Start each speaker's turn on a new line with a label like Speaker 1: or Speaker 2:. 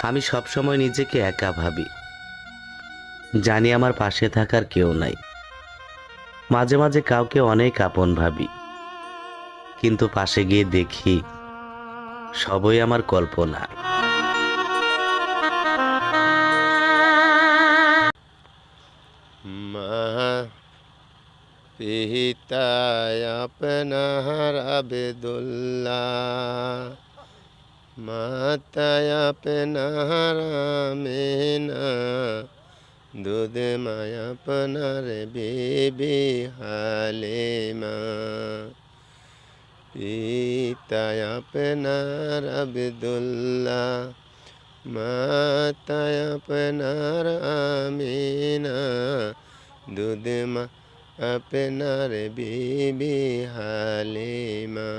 Speaker 1: আমি সবসময় নিজেকে একা ভাবি, জানি আমার পাশে থাকার কেউ নাই। মাঝে মাঝে কাউকে অনেক আপন ভাবি, কিন্তু পাশে গিয়ে দেখি সবই আমার কল্পনা।
Speaker 2: মা পিতা আপনার আবেদুল্লাহ, মাতা আপনার আমেনা, দুধ মায় আপনার বিবি হালিমা। পিতা আপনার আবেদুল্লাহ, মাতা আপনার আমিনা, দুধ মা আপনার বিবি হালিমা।